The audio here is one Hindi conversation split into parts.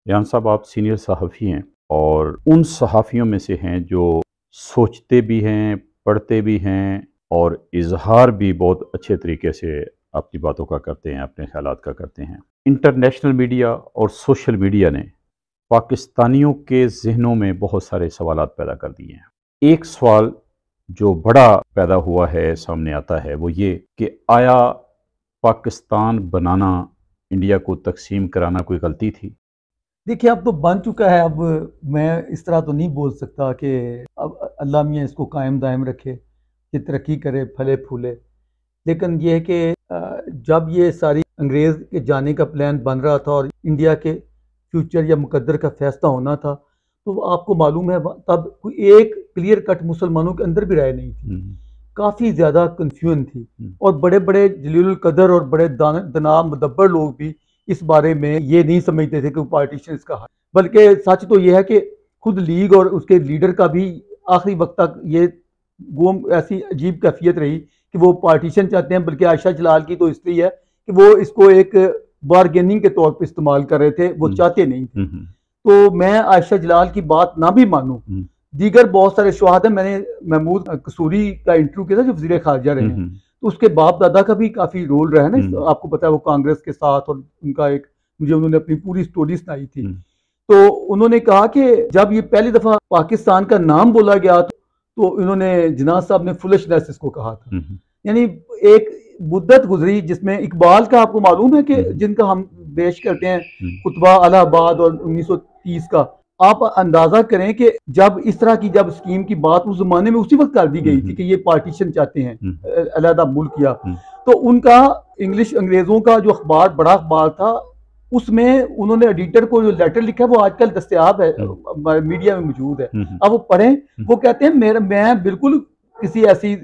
यान साहब, आप सीनियर सहाफ़ी हैं और उन सहाफ़ियों में से हैं जो सोचते भी हैं, पढ़ते भी हैं और इज़हार भी बहुत अच्छे तरीके से अपनी बातों का करते हैं, अपने ख़यालात का करते हैं। इंटरनेशनल मीडिया और सोशल मीडिया ने पाकिस्तानियों के ज़हनों में बहुत सारे सवालात पैदा कर दिए हैं। एक सवाल जो बड़ा पैदा हुआ है, सामने आता है, वो ये कि आया पाकिस्तान बनाना, इंडिया को तकसीम कराना कोई गलती थी? देखिए, अब तो बन चुका है। अब मैं इस तरह तो नहीं बोल सकता कि अब अल्लाह मियाँ इसको कायम दायम रखे कि तरक्की करे, फले फूले। लेकिन ये है कि जब ये सारी अंग्रेज़ के जाने का प्लान बन रहा था और इंडिया के फ्यूचर या मुकद्दर का फैसला होना था, तो आपको मालूम है तब कोई एक क्लियर कट मुसलमानों के अंदर भी राय नहीं थी। काफ़ी ज़्यादा कन्फ्यूजन थी और बड़े बड़े जलीलुल कदर और बड़े दना मुदब्बर लोग भी इस बारे में ये नहीं समझते थे कि पार्टीशन इसका हल। बल्कि सच तो ये है कि खुद लीग और उसके लीडर का भी आखिरी वक्त तक ये गुम ऐसी अजीब कैफियत रही कि वो पार्टीशन चाहते हैं। बल्कि आयशा जलाल की तो इसलिए है कि वो इसको एक बारगेनिंग के तौर पर इस्तेमाल कर रहे थे, वो चाहते नहीं थे। तो मैं आयशा जलाल की बात ना भी मानूं, दीगर बहुत सारे शुहादा, मैंने महमूद कसूरी का इंटरव्यू किया था जो वज़ीर ख़ारिजा रहे हैं, तो उसके बाप दादा का भी काफ़ी रोल रहा है ना। आपको पता है वो कांग्रेस के साथ, और उनका एक, मुझे उन्होंने अपनी पूरी स्टोरी सुनाई थी। तो उन्होंने कहा कि जब ये पहली दफ़ा पाकिस्तान का नाम बोला गया तो इन्होंने, जिनाज साहब ने फुलिशनेस इसको कहा था। यानी एक मुद्दत गुजरी जिसमें इकबाल का, आपको मालूम है कि जिनका हम पेश करते हैं खुतबा अलाहाबाद और 1930 का, आप अंदाजा करें कि जब इस तरह की जब स्कीम की बात उस जमाने में उसी वक्त कर दी गई थी कि ये पार्टीशन चाहते हैं, अलहदा मुल्क किया, तो उनका इंग्लिश अंग्रेजों का जो अखबार, बड़ा अखबार था, उसमें उन्होंने एडिटर को जो लेटर लिखा है वो आजकल दस्तयाब है, मीडिया में मौजूद है, अब वो पढ़ें। वो कहते हैं मैं बिल्कुल किसी ऐसी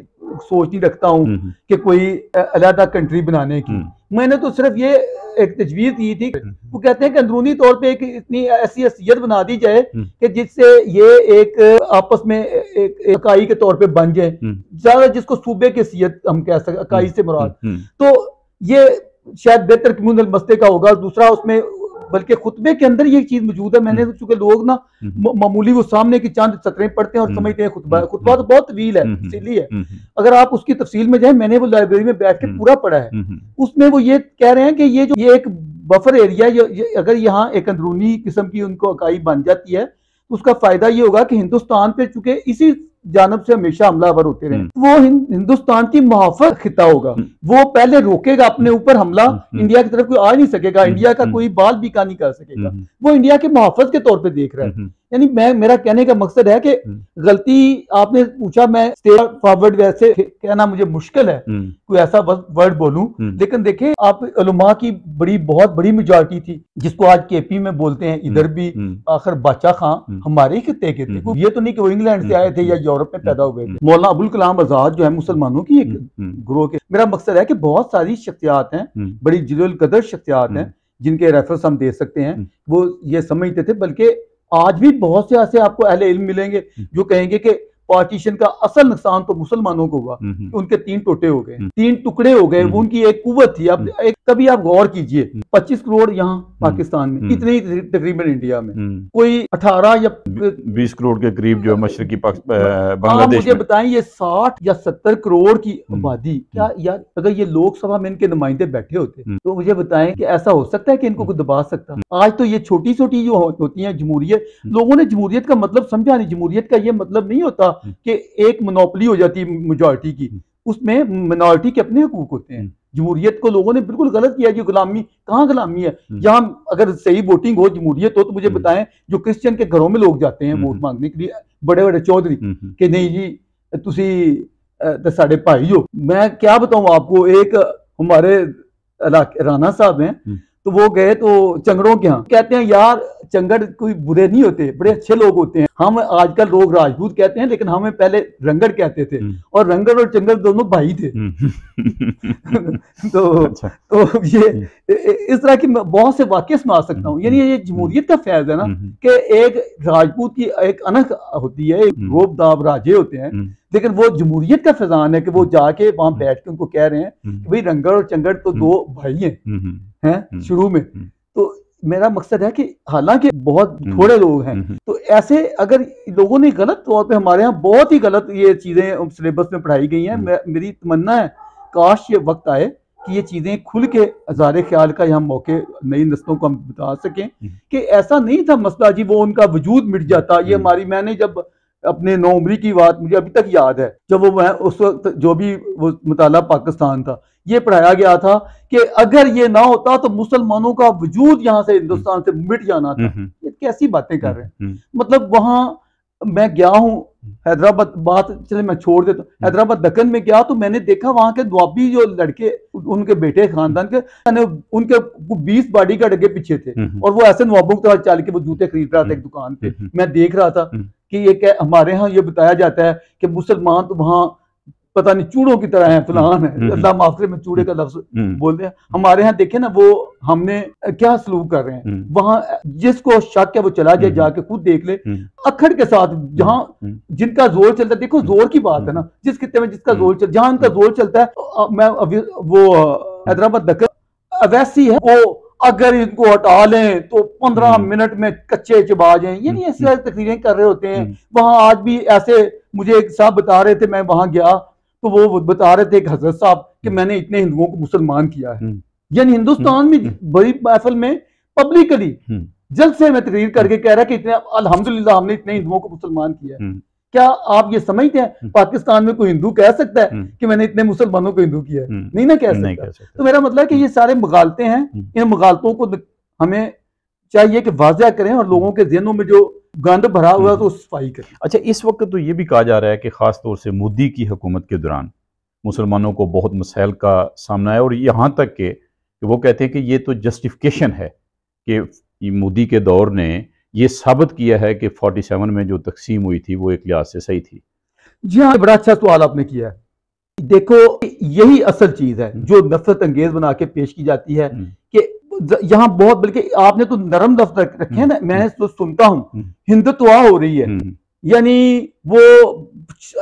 सोच नहीं रखता हूँ कि कोई अलहदा कंट्री बनाने की, मैंने तो सिर्फ ये एक तजवीज़ दी थी। वो कहते हैं कि अंदरूनी तौर पे एक इतनी ऐसी हैसियत बना दी जाए कि जिससे ये एक आपस में एक इकाई के तौर पे बन जाए, ज्यादा जिसको सूबे की हैसियत हम कह सकते, इकाई से मुराद। तो ये शायद बेहतर कम्युनल मसले का होगा। दूसरा, उसमें बल्कि खुतबे के अंदर ये चीज मौजूद है। मैंने, चूंकि लोग ना मामूली वो सामने की चंद सतरें पढ़ते हैं और समझते हैं खुतबा तो बहुत तवील है, इसीलिए अगर आप उसकी तफसील में जाए, मैंने वो लाइब्रेरी में बैठ के पूरा पढ़ा है। उसमें वो ये कह रहे हैं कि ये एक बफर एरिया, अगर यहाँ एक अंदरूनी किस्म की उनको इकाई बन जाती है तो उसका फायदा ये होगा कि हिंदुस्तान पे, चूंकि इसी जानब से हमेशा हमलावर होते रहे, वो हिंदुस्तान की मुहाफत खिता होगा, वो पहले रोकेगा अपने ऊपर हमला। इंडिया की तरफ कोई आ नहीं सकेगा, इंडिया का कोई बाल बीका नहीं कर सकेगा, वो इंडिया के मुहाफत के तौर पे देख रहा है। यानी मेरा कहने का मकसद है कि गलती, आपने पूछा, मैं स्ट्रेट फॉरवर्ड वैसे कहना मुझे मुश्किल है, कोई ऐसा वर्ड बोलूं, लेकिन देखें आप, उलमा की बहुत बड़ी मेजॉरिटी थी, जिसको आज केपी में बोलते हैं, इधर भी आखिर बादशाह खां हमारे ही खिते के थे, ये तो नहीं कि वो इंग्लैंड से आए थे या यूरोप में पैदा हुए थे। मौलाना अबुल कलाम आजाद जो है मुसलमानों की एक ग्रोह के, मेरा मकसद है कि बहुत सारी शख्सियात हैं, बड़ी जिलोल कदर शख्सियात हैं, जिनके रेफरेंस हम दे सकते हैं, वो ये समझते थे। बल्कि आज भी बहुत से ऐसे आपको अहले इल्म मिलेंगे जो कहेंगे कि पार्टीशन का असल नुकसान तो मुसलमानों को हुआ, उनके 3 टोटे हो गए, 3 टुकड़े हो गए, उनकी एक कुव्वत थी। अब एक कभी आप गौर कीजिए, 25 करोड़ यहाँ पाकिस्तान में, इतने ही तकरीबन इंडिया में कोई 18 या 20 करोड़ के करीब जो मशरकी बांग्लादेश, मुझे बताएं ये 60 या 70 करोड़ की आबादी, क्या यार अगर ये लोकसभा में इनके नुमाइंदे बैठे होते तो मुझे बताएं कि ऐसा हो सकता है कि इनको कोई दबा सकता? आज तो ये छोटी छोटी जो होती है जमहूरियत, लोगों ने जमहूरियत का मतलब समझा नहीं। जमहूरियत का ये मतलब नहीं होता कि एक मोनोपोली हो जाती है मेजॉरिटी की, उसमें मिनॉरिटी के अपने हकूक होते हैं। जमहूरियत को लोगों ने बिल्कुल गलत किया जी, गुलामी, कहाँ गुलामी है? जहाँ अगर सही वोटिंग हो, जमहूरियत हो, तो मुझे बताएं जो क्रिश्चियन के घरों में लोग जाते हैं वोट मांगने के लिए, बड़े बड़े चौधरी, कि नहीं जी तुसी साढ़े भाई हो। मैं क्या बताऊं आपको, एक हमारे राणा साहब हैं, तो वो गए तो चंगड़ों के यहाँ, कहते हैं यार चंगड़ कोई बुरे नहीं होते, बड़े अच्छे लोग होते हैं। हम आजकल लोग राजपूत कहते हैं, लेकिन हमें पहले रंगड़ कहते थे, और रंगड़ और चंगड़ दोनों भाई थे। तो ये इस तरह की बहुत से वाक्य सुना सकता हूँ। यानी ये जमहूरियत का फैज़ है ना, कि एक राजपूत की एक अनख होती है, एक रोब दाब राजे होते हैं, लेकिन वो जमहूरियत का फैजान है कि वो जाके वहां बैठ के उनको कह रहे हैं कि भाई रंगड़ और चंगड़ तो 2 भाई हैं शुरू में। तो मेरा मकसद है कि हालांकि बहुत थोड़े लोग हैं, तो ऐसे अगर लोगों ने गलत तौर पे, हमारे यहाँ बहुत ही गलत ये चीजें सिलेबस में पढ़ाई गई हैं। मेरी तमन्ना है काश ये वक्त आए कि ये चीजें खुल के हज़ारे ख्याल का यहाँ मौके नई नस्लों को हम बता सकें कि ऐसा नहीं था मसला जी, वो उनका वजूद मिट जाता। ये हमारी, मैंने जब अपने 9 उम्री की बात मुझे अभी तक याद है, जब वो मैं उस वक्त जो भी वो मुताला पाकिस्तान था, ये पढ़ाया गया था कि अगर ये ना होता तो मुसलमानों का वजूद यहाँ से हिंदुस्तान से मिट जाना था। ये कैसी बातें कर रहे हैं। मतलब वहां मैं गया हूँ हैदराबाद, बात चले मैं छोड़ देता हूँ, हैदराबाद दक्कन में गया तो मैंने देखा वहां के दुआबी जो लड़के, उनके बेटे खानदान के, उनके 20 बॉडी गार्ड आगे पीछे थे और वो ऐसे नवाबों की तरह चल के वो जूते खरीद रहा था एक दुकान पे। मैं देख रहा था कि ये क्या, हमारे यहाँ ये बताया जाता है कि मुसलमान तो वहां पता नहीं चूड़ों की तरह है, फलान है, अल्लाह माफ करे मैं चूड़े का लफ्ज बोलते हैं। हमारे यहाँ देखे ना वो हमने क्या सलूक कर रहे हैं। वहां जिसको शक है वो चला जाए, जाके खुद देख ले, अखड़ के साथ, जहां जिनका जोर चलता है, देखो जोर की बात है ना, जिस खित्ते में जिसका जोर चलता, जहां उनका जोर चलता है। मैं अभी वो हैदराबाद दक्कन वैसी है, वो अगर इनको हटा लें तो 15 मिनट में कच्चे चबा जाएं। ये नहीं ऐसी तकरीरें कर रहे होते हैं। वहां आज भी ऐसे, मुझे एक साहब बता रहे थे, मैं वहां गया तो वो बता रहे थे एक हजरत साहब कि मैंने इतने हिंदुओं को मुसलमान किया है। यानी हिंदुस्तान में बड़ी महफिल में पब्लिकली जल्द से मैं तकरीर करके कह रहा कि इतने अल्हम्दुलिल्लाह हमने इतने हिंदुओं को मुसलमान किया है। क्या आप ये समझते हैं पाकिस्तान में कोई हिंदू कह सकता है कि मैंने इतने मुसलमानों को हिंदू किया है? नहीं ना कह सकता। तो मेरा मतलब है कि ये सारे मगालते हैं, इन मगालतों को हमें चाहिए कि वाज़ह करें और लोगों के ज़हनों में जो गंद भरा हुआ है तो सफाई करें। अच्छा, इस वक्त तो ये भी कहा जा रहा है कि खास तौर से मोदी की हुकूमत के दौरान मुसलमानों को बहुत मसाइल का सामना है, और यहाँ तक कि वो कहते हैं कि ये तो जस्टिफिकेशन है कि मोदी के दौर ने ये साबित किया है कि 47 में जो तकसीम हुई थी वो एक लिहाज से सही थी। जी हाँ, बड़ा अच्छा सवाल आपने किया है। देखो, यही असल चीज है जो नफरत अंगेज बना के पेश की जाती है कि यहाँ बहुत, बल्कि आपने तो नरम लफ्ज रखे हैं ना, मैं तो सुनता हूँ हिंदुत्वा हो रही है, यानी वो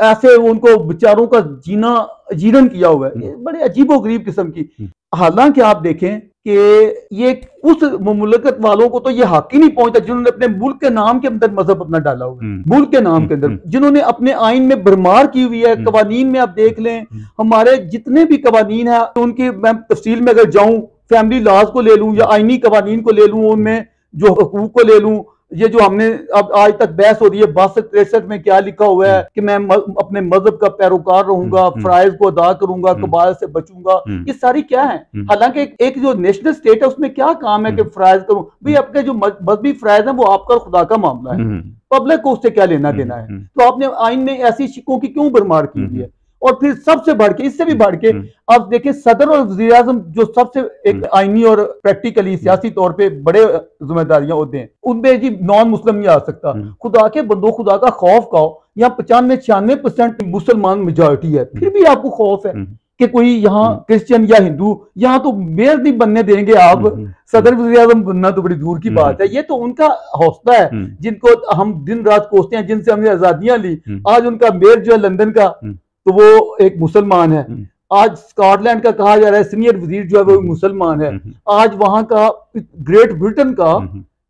ऐसे उनको बेचारों का जीना जीवन किया हुआ है, बड़े अजीबोगरीब किस्म की। हालांकि आप देखें कि ये उस मुल्कत वालों को तो ये हक ही नहीं पहुंचता जिन्होंने अपने मुल्क के नाम के अंदर मजहब अपना डाला हुआ है, मुल्क के नाम के अंदर, जिन्होंने अपने आइन में भरमार की हुई है। कवानीन में आप देख लें, हमारे जितने भी कवानीन है उनकी, मैं तफसील में अगर जाऊं, फैमिली लॉज को ले लूं या आइनी कवानीन को ले लूं, उनमें जो हकूक को ले लूं, ये जो हमने अब आज तक बहस हो रही है 62-63 में क्या लिखा हुआ है कि मैं अपने मजहब का पैरोकार रहूंगा, फराइज को अदा करूंगा, कबाइल से बचूंगा, ये सारी क्या है? हालांकि एक जो नेशनल स्टेट है उसमें क्या काम है कि फराइज करूं भाई, अपने जो मजहबी फराइज है वो आपका खुदा का मामला है, पब्लिक को उससे क्या लेना देना है। तो आपने आइन में ऐसी शिकों की क्यों भरमार की हुई है? और फिर सबसे बढ़ के, इससे भी बढ़ के आप देखें, सदर और वज़ीर आज़म जो सबसे एक आईनी और प्रैक्टिकली सियासी तौर पे बड़े जिम्मेदारियां होते हैं, उनमें जी नॉन मुस्लिम नहीं आ सकता। खुदा के बंदो, खुदा का खौफ खाओ। यहाँ 95-96% मुसलमान मेजॉरिटी है, फिर भी आपको खौफ है कि कोई यहाँ क्रिश्चियन या हिंदू, यहाँ तो मेयर नहीं बनने देंगे आप, सदर वज़ीर आज़म बनना तो बड़ी दूर की बात है। ये तो उनका हौसला है जिनको हम दिन रात कोसते हैं, जिनसे हमने आजादियां ली। आज उनका मेयर जो है लंदन का, तो वो एक मुसलमान है। आज स्कॉटलैंड का कहा जा रहा है सीनियर वजीर जो है वो मुसलमान है। आज वहां का ग्रेट ब्रिटेन का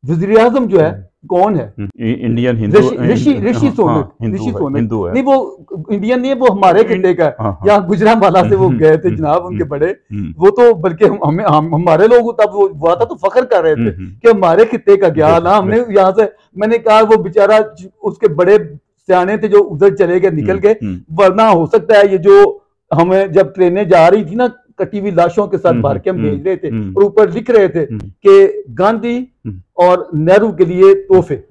वजीर आजम जो है कौन है? इंडियन हिंदू, ऋषि सोनक। नहीं, वो इंडियन नहीं है, वो हमारे खिते का है। यहाँ गुजरांवाला से वो गए थे जनाब, उनके बड़े, वो तो बल्कि हमारे लोग तब वो हुआ था तो फख्र कर रहे थे कि हमारे खिते का गया ना, हमने यहाँ से, मैंने कहा वो बेचारा उसके बड़े सियाने थे जो उधर चले गए, निकल गए, वरना हो सकता है ये जो हमें जब ट्रेनें जा रही थी ना कटी हुई लाशों के साथ भर के हम भेज रहे थे और ऊपर लिख रहे थे कि गांधी और नेहरू के लिए तोहफे,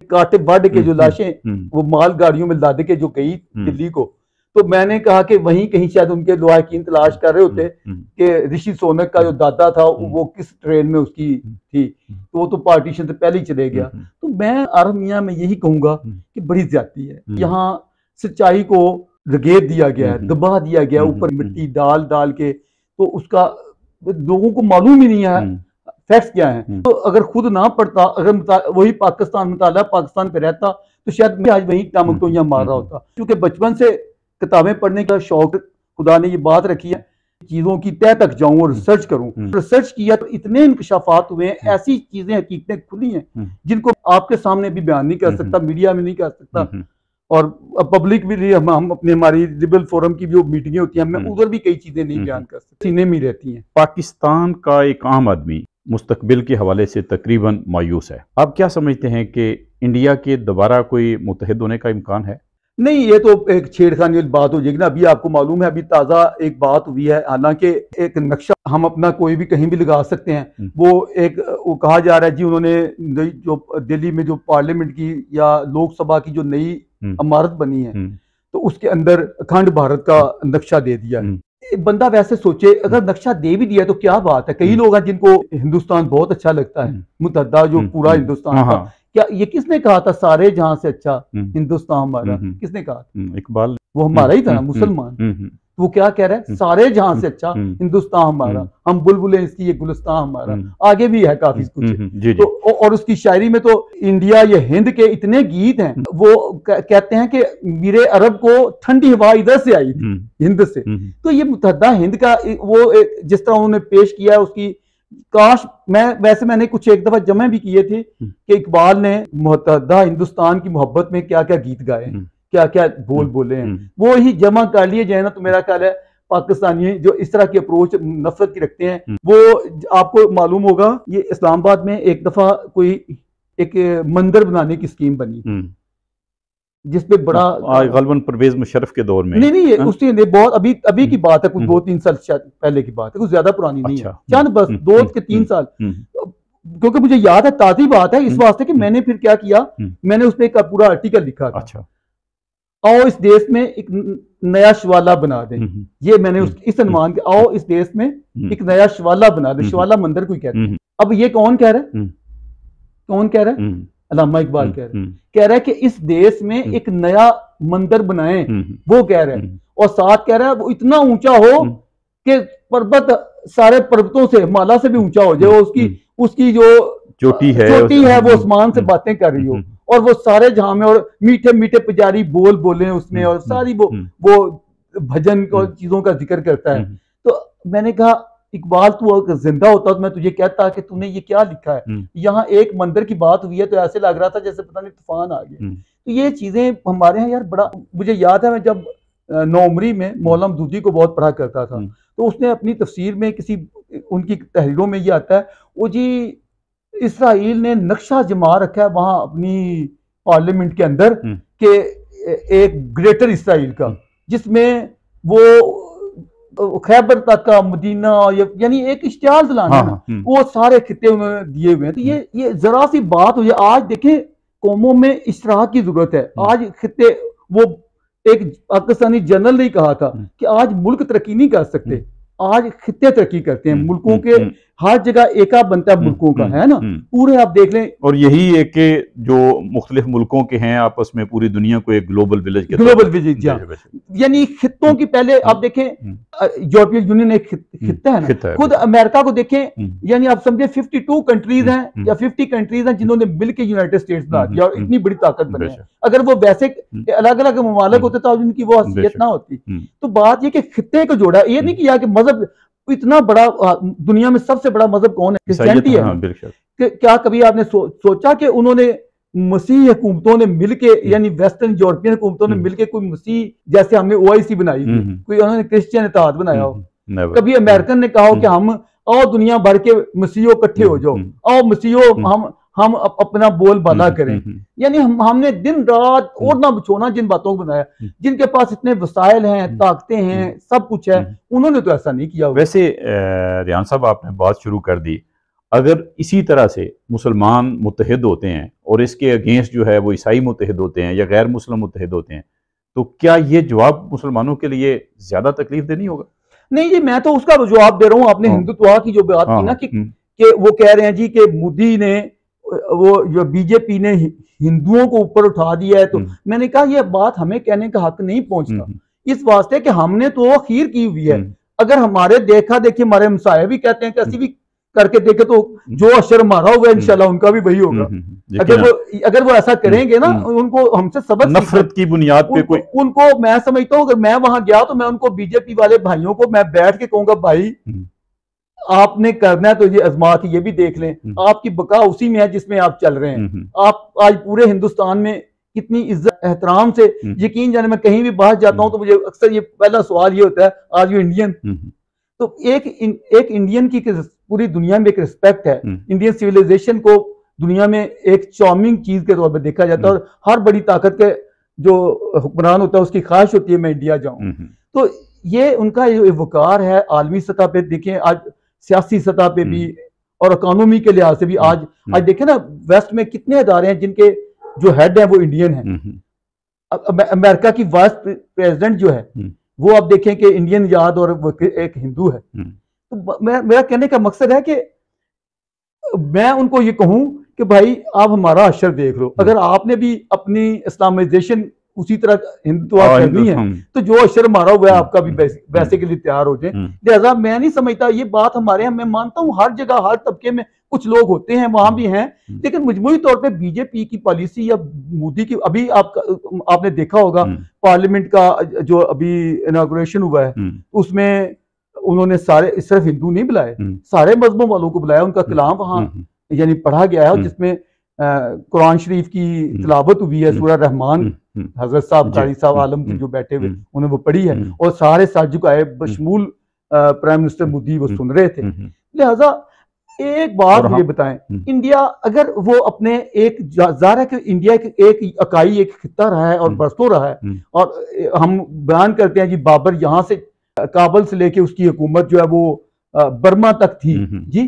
काटे बढ़ के जो लाशें वो माल गाड़ियों में लाद के जो गई दिल्ली को। तो मैंने कहा कि वहीं कहीं शायद उनके लवाकिन तलाश कर रहे होते कि ऋषि सोनक का जो दादा था वो किस ट्रेन में उसकी थी, तो वो तो पार्टीशन से पहले ही चले गया। तो मैं अरब मियां में यही कहूंगा कि बड़ी ज्यादती है, यहाँ सच्चाई को रगेद दिया गया है, दबा दिया गया, ऊपर मिट्टी डाल डाल के, तो उसका लोगों को मालूम ही नहीं है फैक्ट्स क्या है। तो अगर खुद ना पढ़ता, अगर वही पाकिस्तान मुताला पाकिस्तान पे रहता तो शायद मैं आज वही टामक तो मार रहा होता। क्योंकि बचपन से किताबें पढ़ने का शौक खुदा ने ये बात रखी है, चीजों की तह तक जाऊं और रिसर्च करूं, रिसर्च किया तो इतने इंकशाफात हुए हैं, ऐसी चीजें हकीकतें खुली हैं जिनको आपके सामने भी बयान नहीं कर सकता, मीडिया में नहीं कर सकता, और पब्लिक भी हम अपने हमारी लिबरल फोरम की जो मीटिंगें होती हैं मैं उधर भी कई चीजें नहीं बयान कर सकता, सीने में रहती हैं। पाकिस्तान का एक आम आदमी मुस्तकबिल के हवाले से तकरीबन मायूस है। आप क्या समझते हैं कि इंडिया के दोबारा कोई मुत्तहिद होने का इम्कान है? नहीं, ये तो एक छेड़खानी वाली बात हो जाएगी ना। अभी आपको मालूम है, अभी ताज़ा एक बात हुई है, हालांकि एक नक्शा हम अपना कोई भी कहीं भी लगा सकते हैं, वो कहा जा रहा है जी उन्होंने जो दिल्ली में जो पार्लियामेंट की या लोकसभा की जो नई इमारत बनी है तो उसके अंदर अखंड भारत का नक्शा दे दिया। एक बंदा वैसे सोचे, अगर नक्शा दे भी दिया तो क्या बात है। कई लोग हैं जिनको हिंदुस्तान बहुत अच्छा लगता है, मुतहदा जो पूरा हिंदुस्तान का, क्या ये किसने कहा था सारे जहां से अच्छा हिंदुस्तान हमारा, किसने कहा था? इकबाल। वो हमारा ही था ना, मुसलमान। वो क्या कह रहा है, सारे जहां से अच्छा हिंदुस्तान हमारा, हम बुलबुलें इसकी, ये गुलिस्तान हमारा। आगे भी है काफी कुछ तो, और उसकी शायरी में तो इंडिया ये हिंद के इतने गीत हैं। वो कहते हैं कि मीरे अरब को ठंडी हवा इधर से आई थी, हिंद से। तो ये मुतहदा हिंद का वो जिस तरह उन्होंने पेश किया है, उसकी काश मैंने कुछ एक दफा जमे भी किए थे कि इकबाल ने मुतहदा हिंदुस्तान की मोहब्बत में क्या क्या गीत गाए हैं, क्या क्या बोल बोले हैं, वो ही जमा कर लिए जाए ना। तो मेरा ख्याल है पाकिस्तानी जो इस तरह की अप्रोच नफरत की रखते हैं, वो आपको मालूम होगा, ये इस्लामाबाद में एक दफा कोई एक मंदिर बनाने की स्कीम बनी जिसपे बड़ा गलबन परवेज मुशर्रफ के दौर में, नहीं उसकी बहुत अभी की बात है, कुछ 2-3 साल पहले की बात है, कुछ ज्यादा पुरानी नहीं है, चंद बस 2-3 साल। क्योंकि मुझे याद है, ताज़ी बात है इस वास्ते कि मैंने फिर क्या किया, मैंने उस पर एक पूरा आर्टिकल लिखा था। अच्छा, आओ इस देश में एक नया शिवाला बना दें, ये मैंने इस अनुमान के, आओ इस देश में एक नया शिवाला बना दें। शिवाला मंदिर कोई कहते हैं। अब ये कौन कह रहा है, कौन कह रहा है? अल्लामा इकबाल कह रहा है कि इस देश में एक नया मंदिर बनाएं, वो कह रहा है। और साथ कह रहा है वो इतना ऊंचा हो कि पर्वत सारे पर्वतों से, हिमालय से भी ऊंचा हो जाए, उसकी जो चोटी है वो आसमान से बातें कर रही हो, और वो सारे जहां में, और मीठे मीठे पुजारी बोल बोले उसमें, और सारी वो भजन और चीजों का जिक्र करता है। तो मैंने कहा इकबाल, तू अगर जिंदा होता तो मैं तुझे कहता कि तूने ये क्या लिखा है। यहाँ एक मंदिर की बात हुई है तो ऐसे लग रहा था जैसे पता नहीं तूफान आ गया। तो ये चीजें हमारे यहाँ यार बड़ा, मुझे याद है मैं जब नौमरी में मौलाना मदूदी को बहुत पढ़ा करता था, तो उसने अपनी तफसीर में किसी उनकी तहरीरों में ये आता है, वो जी इसराइल ने नक्शा जमा रखा है वहां अपनी पार्लियामेंट के अंदर के एक ग्रेटर इसराइल का, जिसमें वो खैबर तक का मदीना, यानी एक इश्तिहार दिलाना, वो सारे खिते उन्होंने दिए हुए हैं। तो ये जरा सी बात हुई। आज देखें कौमों में इश्तराक की जरूरत है। आज खिते, वो एक पाकिस्तानी जनरल ने कहा था कि आज मुल्क तरक्की नहीं कर सकते, आज खिते तरक्की करते हैं। मुल्कों के हर जगह एका बनता है मुल्कों का, है ना, पूरे आप देख लें। और यही एक के जो मुख्तलिफ मुल्कों के हैं आपस में पूरी दुनिया को एक ग्लोबल विलेज के, ग्लोबल विलेज, यानी खितों की पहले आप देखें, यूरोपियन यूनियन एक खिता है ना, खुद अमेरिका को देखें, यानी आप समझे 52 कंट्रीज हैं या 50 कंट्रीज हैं जिन्होंने मिलकर यूनाइटेड स्टेट्स बना दिया और इतनी बड़ी ताकत बनी है। अगर वो वैसे अलग अलग ममालिक होते तो उनकी वो हैसियत ना होती। तो बात ये कि खिते को जोड़ा, ये नहीं किया कि मजहब इतना बड़ा, दुनिया में सबसे बड़ा मजहब कौन है? क्रिश्चियनिटी है। क्या कभी आपने सोचा कि उन्होंने मसीह हुकूमतों ने मिलके, यानी वेस्टर्न यूरोपियन हुकूमतों ने मिलके कोई मसीह, जैसे हमने OIC बनाई थी, कोई उन्होंने क्रिश्चियन इत्तेहाद बनाया हो? कभी अमेरिकन ने कहा हो कि हम आओ दुनिया भर के मसीहों इकट्ठे हो जाओ, आओ मसीहों हम अपना बोल बाला करें? यानी हमने दिन रात ओढ़ना बिछोना जिन बातों को बनाया, जिनके पास इतने वसाइल हैं, ताकतें हैं, सब कुछ है, उन्होंने तो ऐसा नहीं किया। वैसे रियान साहब, आपने बात शुरू कर दी, अगर इसी तरह से मुसलमान मुत्तहिद होते हैं और इसके अगेंस्ट जो है वो ईसाई मुत्तहिद होते हैं या गैर मुस्लिम मुत्तहिद होते हैं, तो क्या ये जवाब मुसलमानों के लिए ज्यादा तकलीफ दे नहीं होगा? नहीं जी, मैं तो उसका जवाब दे रहा हूँ। आपने हिंदुत्व की जो बात की ना कि वो कह रहे हैं जी कि मोदी ने, वो जो बीजेपी ने हिंदुओं को ऊपर उठा दिया है, तो मैंने कहा यह बात हमें कहने का हक नहीं पहुंचता, इस वास्ते कि हमने तो खीर की हुई है। अगर हमारे देखा देखिए हमारे हमसाये भी कहते हैं कि असी भी करके देखे तो जो अशर मारा हुआ है इंशाल्लाह उनका भी वही होगा। अगर वो ऐसा करेंगे ना, उनको हमसे सबक, नफरत की बुनियाद पे कोई, उनको मैं समझता हूँ अगर मैं वहां गया तो मैं उनको बीजेपी वाले भाइयों को मैं बैठ के कहूंगा, भाई आपने करना है तो ये आजमा के ये भी देख लें, आपकी बका उसी में है जिसमें आप चल रहे हैं। आप आज पूरे हिंदुस्तान में कितनी इज्जत एहतराम से, यकीन जाने मैं कहीं भी बाहर जाता हूं तो मुझे अक्सर ये पहला सवाल ये होता है, आज यू इंडियन? तो एक इंडियन की पूरी दुनिया में एक रिस्पेक्ट है। इंडियन सिविलाइजेशन को दुनिया में एक चार्मिंग चीज के तौर पर देखा जाता है और हर बड़ी ताकत के जो हुक्मरान होता है उसकी ख्वाहिश होती है मैं इंडिया जाऊं। तो ये उनका ये वकार है आलमी सतह पे। देखें आज सियासी सतह पे भी और इकोनॉमी के लिहाज से भी आज देखें ना, वेस्ट में कितने इदारे हैं जिनके जो हेड है वो इंडियन है। अमेरिका की वाइस प्रेसिडेंट जो है वो आप देखें कि इंडियन याद और वो एक हिंदू है। तो मेरा कहने का मकसद है कि मैं उनको ये कहूं कि भाई आप हमारा अशर देख लो, अगर आपने भी अपनी इस्लामाइजेशन उसी तरह हिंदुत्व करनी है तो जो अशर मारा हुआ है आपका भी वैसे के लिए तैयार हो जाए। लिहाजा मैं नहीं समझता ये बात हमारे यहाँ, मैं मानता हूँ हर जगह हर तबके में कुछ लोग होते हैं, वहां भी हैं, लेकिन मजमूई तौर पे बीजेपी की पॉलिसी या मोदी की, अभी आपने देखा होगा पार्लियामेंट का जो अभी इनॉग्रेशन हुआ है उसमें उन्होंने सारे सिर्फ हिंदू नहीं बुलाए, सारे मजहबों वालों को बुलाया, उनका कलाम वहां यानी पढ़ा गया है जिसमें कुरान शरीफ की तिलावत हुई है, सूरह रहमान हजरत साहब कारी साहब आलम की जो बैठे हुए उन्होंने वो पढ़ी है और सारे साजिक आए बशमूल प्राइम मिनिस्टर मोदी वो सुन रहे थे। लिहाजा एक बात मुझे बताएं, इंडिया अगर वो अपने एक जाहिर है कि इंडिया एक इकाई एक खिता रहा है और बरसों रहा है और हम बयान करते हैं जी बाबर यहाँ से काबुल से लेके उसकी हुकूमत जो है वो बर्मा तक थी जी,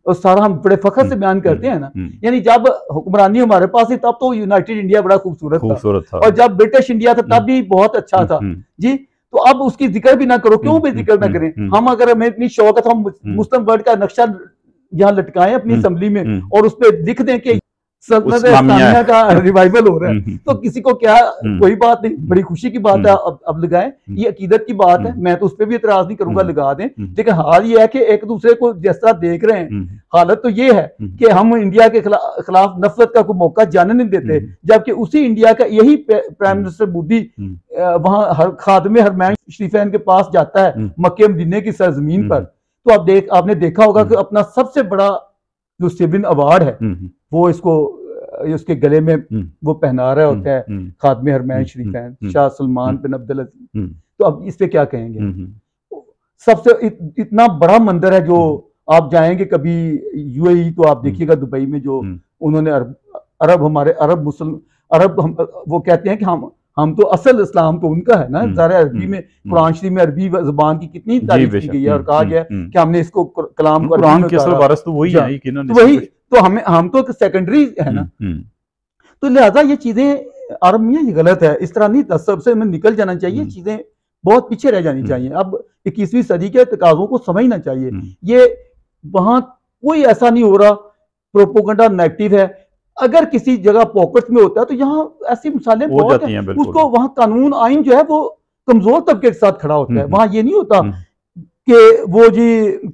और सारा हम बड़े फख्र से बयान करते हैं ना। यानी जब हुक्मरानी हमारे पास थी तब तो यूनाइटेड इंडिया बड़ा खूबसूरत था और जब ब्रिटिश इंडिया था तब भी बहुत अच्छा था जी। तो अब उसकी जिक्र भी ना करो, क्यों भी जिक्र ना करें हम? अगर हमें इतनी शौक है तो हम मुस्लिम वर्ल्ड का नक्शा यहाँ लटकाएं अपनी असेंबली में और उस पर लिख दें कि सल्तनत इस्लामिया का रिवाइवल हो रहा है, तो किसी को क्या, कोई बात नहीं, बड़ी खुशी की बात है, अब लगाएं, ये अकीदत की बात है, मैं तो उस पर भी इतराज नहीं करूंगा, लगा दें। लेकिन हाल ये है कि एक दूसरे को जिस तरह देख रहे हैं, हालत तो ये है कि हम इंडिया के खिलाफ नफरत का कोई मौका जाने नहीं देते, जबकि उसी इंडिया का यही प्राइम मिनिस्टर मोदी वहां खादमे हरमैन शरीफैन के पास जाता है मक्के मदीने की सरजमीन पर, तो आपने देखा होगा कि अपना सबसे बड़ा जो सिविल अवार्ड है वो इसको उसके गले में वो पहना रहा होता है खादमे हरमैन शरीफैन शाह सलमान बिन अब्दुल अजीज। तो अब इस पे क्या कहेंगे? सबसे इतना बड़ा मंदिर है जो आप जाएंगे कभी यूएई तो आप देखिएगा दुबई में जो उन्होंने अरब वो कहते हैं कि हम तो असल इस्लाम तो उनका है ना, ज़ाहिर अरबी में कुरान शरीफ में अरबी ज़बान की कितनी तारीफ की गई है और कहा गया कि हमने इसको कलाम को कुरान के असल वारिस तो वही है कि वही तो हम तो सेकेंडरी है ना। तो लिहाजा ये चीजें अरब में ये गलत है, इस तरह नहीं तसब्बुर से हमें निकल जाना चाहिए, चीजें बहुत पीछे रह जानी चाहिए। अब 21वीं सदी के तकाज़ों को समझना चाहिए, ये वहां कोई ऐसा नहीं हो रहा प्रोपोगंडा नेगेटिव है। अगर किसी जगह पॉकेट्स में होता है तो यहाँ ऐसी मिसालें बहुत हैं, उसको वहाँ कानून आइन जो है वो कमजोर तबके के साथ खड़ा होता है। वहां ये नहीं होता कि वो जी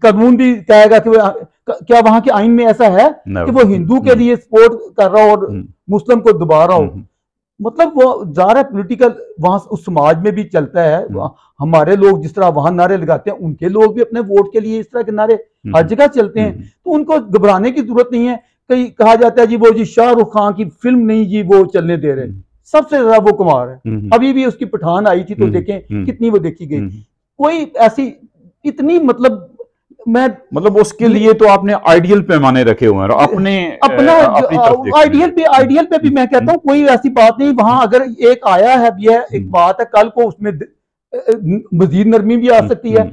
कानून भी कहेगा कि क्या वहां के आइन में ऐसा है कि वो हिंदू के लिए सपोर्ट कर रहा हो और मुस्लिम को दबा रहा हो। मतलब वो ज़ाहिर पॉलिटिकल वहां उस समाज में भी चलता है। हमारे लोग जिस तरह वहां नारे लगाते हैं उनके लोग भी अपने वोट के लिए इस तरह के नारे हर जगह चलते हैं, तो उनको घबराने की जरूरत नहीं है। कई कहा जाता है जी वो जी शाहरुख खान की फिल्म नहीं जी वो चलने दे रहे, सबसे ज्यादा वो कुमार है। अभी भी उसकी पठान आई थी तो देखें कितनी वो देखी गई। कोई ऐसी इतनी मतलब उसके लिए तो आपने आइडियल पैमाने रखे हुए हैं अपना आइडियल पे भी मैं कहता हूँ कोई ऐसी बात नहीं। वहां अगर एक आया है भी है एक बात है, कल को उसमें मजीद नरमी भी आ सकती है।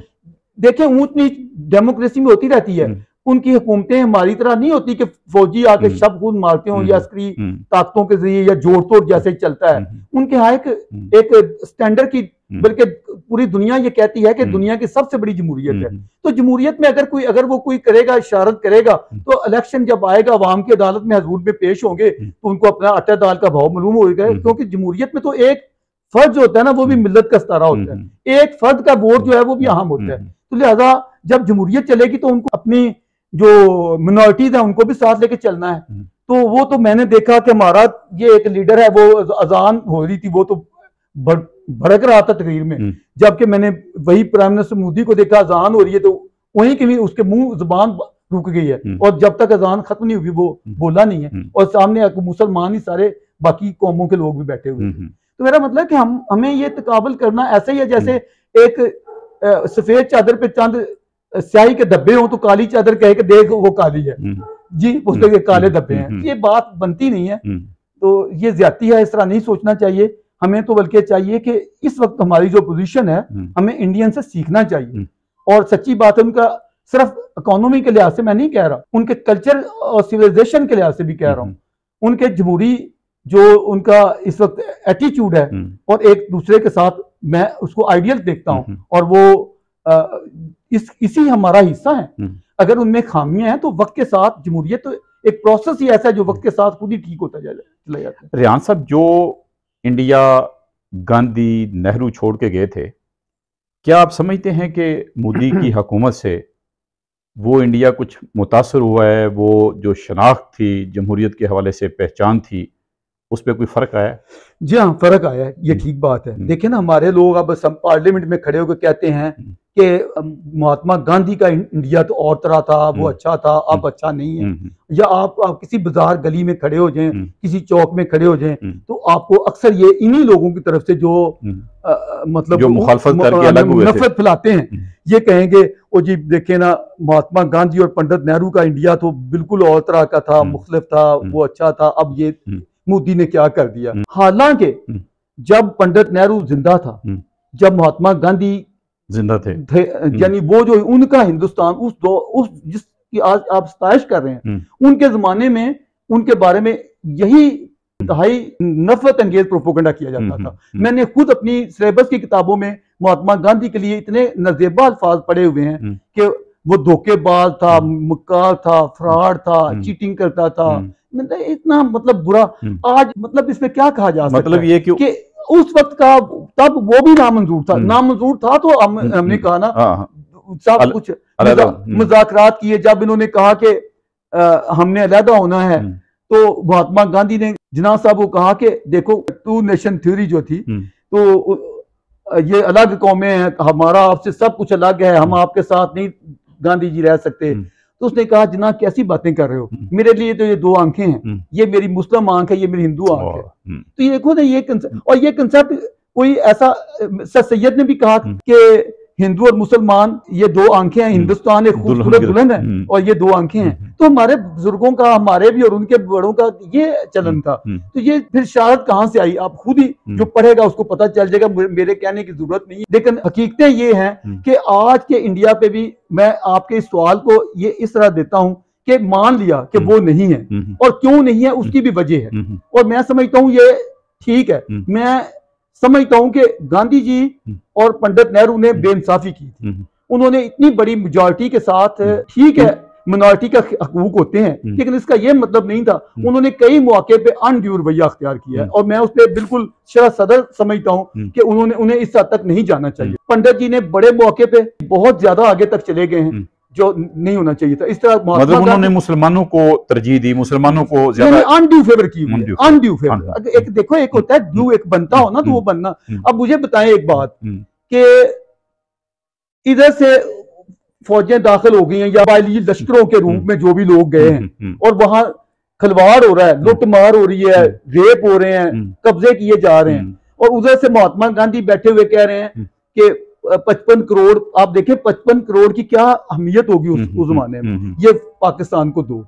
देखें ऊंच नीच डेमोक्रेसी में होती रहती है, उनकी हुकूमतें हमारी तरह नहीं होती कि फौजी आके शब खून मारते हो या अस्करी ताकतों के जरिए या जोड़ तोड़ जैसे चलता है। उनके यहाँ एक स्टैंडर्ड की, बल्कि पूरी दुनिया ये कहती है कि दुनिया की सबसे बड़ी जमहूरियत है। तो जमहूरियत में अगर वो कोई करेगा, इशारत करेगा, तो इलेक्शन जब आएगा अवाम की अदालत में हजूर में पेश होंगे तो उनको अपना आटा दाल का भाव मालूम होगा। क्योंकि जमहूरियत में तो एक फर्ज होता है ना, वो भी मिल्लत का सतारा होता है, एक फर्द का वोट जो है वो भी अहम होता है। तो लिहाजा जब जमहूरियत चलेगी तो उनको अपनी जो मिनॉरिटीज हैं उनको भी साथ लेके चलना है। तो वो तो मैंने देखा कि हमारा ये एक लीडर है, वो अजान हो रही थी, वो तो भड़क रहा था तकरीर में, जबकि मैंने वही प्राइम मिनिस्टर मोदी को देखा अजान हो रही है तो वहीं के भी उसके मुंह जुबान रुक गई है, और जब तक अजान खत्म नहीं हुई वो बोला नहीं है, और सामने मुसलमान ही सारे बाकी कौमों के लोग भी बैठे हुए हैं। तो मेरा मतलब कि हमें ये तकाबल करना ऐसा ही है जैसे एक सफेद चादर पे चंद स्याही के धब्बे हो तो काली चादर कह के देख वो काली है जी, उसके काले धब्बे हैं, ये बात बनती नहीं है। तो ये ज्यादती है, इस तरह नहीं सोचना चाहिए हमें। तो बल्कि चाहिए कि इस वक्त हमारी जो पोजीशन है हमें इंडियन से सीखना चाहिए। और सच्ची बात है, उनका सिर्फ इकोनॉमी के लिहाज से मैं नहीं कह रहा, उनके कल्चर और सिविलाइजेशन के लिहाज से भी कह रहा हूँ। उनके जमहूरी जो उनका इस वक्त एटीट्यूड है और एक दूसरे के साथ मैं उसको आइडियल देखता हूँ, और वो इसी हमारा हिस्सा है। अगर उनमें खामियां हैं तो वक्त के साथ जमहूरियत तो एक प्रोसेस ही ऐसा है जो वक्त के साथ खुद ही ठीक होता चला जाता है। रेहान साहब, जो इंडिया गांधी नेहरू छोड़ के गए थे, क्या आप समझते हैं कि मोदी की हुकूमत से वो इंडिया कुछ मुतासर हुआ है? वो जो शनाख्त थी, जमहूरियत के हवाले से पहचान थी, उस पर कोई फर्क आया? जी हाँ, फर्क आया है, ये ठीक बात है। देखिए ना, हमारे लोग अब सब पार्लियामेंट में खड़े होकर कहते हैं कि महात्मा गांधी का इंडिया तो और तरह था, वो अच्छा था, अब अच्छा नहीं है। या आप किसी बाजार गली में खड़े हो जाएं, किसी चौक में खड़े हो जाएं, तो आपको अक्सर ये इन्हीं लोगों की तरफ से जो मतलब जो मुखालफत करके अलग हुए थे, नफरत फैलाते हैं, ये कहेंगे ओ जी देखे ना, महात्मा गांधी और पंडित नेहरू का इंडिया तो बिल्कुल और तरह का था, मुख्तलिफ था, वो अच्छा था, अब ये मोदी ने क्या कर दिया। हालांकि जब पंडित नेहरू जिंदा था, जब महात्मा गांधी जिंदा थे, यानी वो जो उनका हिंदुस्तान उस जिसकी आज आप सताइश कर रहे हैं, उनके जमाने में उनके बारे में यही इंतहाई नफरत अंगेज प्रोपोगंडा किया जाता था। मैंने खुद अपनी सिलेबस की किताबों में महात्मा गांधी के लिए इतने नजेबा अल्फाज पढ़े हुए हैं कि वो धोखेबाज था, मक्कार था, फ्रॉड था, चीटिंग करता था, मतलब इतना मतलब बुरा। आज मतलब इसमें क्या कहा जा सकता मतलब ये कि उस वक्त का तब वो भी नामंजूर था, नामंजूर था तो हमने कहा ना सब कुछ मुज़ाकरात किए। जब इन्होंने कहा कि हमने अलहदा होना है, तो महात्मा गांधी ने जिन्ना साहब को कहा कि देखो, टू नेशन थ्योरी जो थी, तो ये अलग कौमें हैं, हमारा आपसे सब कुछ अलग है, हम आपके साथ नहीं गांधी जी रह सकते। तो उसने कहा जिन्ना कैसी बातें कर रहे हो, मेरे लिए तो ये दो आंखें हैं, ये मेरी मुस्लिम आंख है, ये मेरी हिंदू आंख है। तो ये देखो ना, ये कंसेप्ट, और ये कंसेप्ट कोई ऐसा सर सैयद ने भी कहा कि हिंदू और मुसलमान ये दो आंखें हैं, हिंदुस्तान एक खूबसूरत दुल्हन है और ये दो आंखें हैं। तो हमारे बुजुर्गों का, हमारे भी और उनके बड़ों का ये चलन था। तो ये फिर शहादत कहां से आई? आप खुद ही जो पढ़ेगा उसको पता चल जाएगा, मेरे कहने की जरूरत नहीं है। लेकिन हकीकतें ये हैं कि आज के इंडिया पे भी मैं आपके इस सवाल को ये इस तरह देता हूं कि मान लिया कि वो नहीं है, और क्यों नहीं है उसकी भी वजह है, और मैं समझता हूं ये ठीक है। मैं समझता हूं कि गांधी जी और पंडित नेहरू ने बेइंसाफी की थी। उन्होंने इतनी बड़ी मेजॉरिटी के साथ, ठीक है मिनॉरिटी का हकूक होते हैं, लेकिन इसका यह मतलब नहीं था। उन्होंने कई मौके पे अनड्यू रवैया अख्तियार किया है, और मैं उस पर बिल्कुल शरह सदर समझता हूं कि उन्हें इस हद तक नहीं जाना चाहिए। पंडित जी ने बड़े मौके पे बहुत ज्यादा आगे तक चले गए हैं जो नहीं होना चाहिए था। इस तरह मतलब उन्होंने मुसलमानों को तरजीह दी, मुसलमानों को ज्यादा अनड्यू फेवर की, अनड्यू फेवर। एक देखो, एक होता है ड्यू, एक बनता हो ना तो वो बनना। अब मुझे बताएं एक बात कि इधर से फौजें दाखिल हो गई हैं या बाइली लश्करों के रूप में जो भी लोग गए हैं, और वहां खिलवाड़ हो रहा है, लुटमार हो रही है, रेप हो रहे हैं, कब्जे किए जा रहे हैं, और उधर से महात्मा गांधी बैठे हुए कह रहे हैं कि 55 करोड़, आप देखें 55 करोड़ की क्या अहमियत होगी उस जमाने में, ये पाकिस्तान को दो,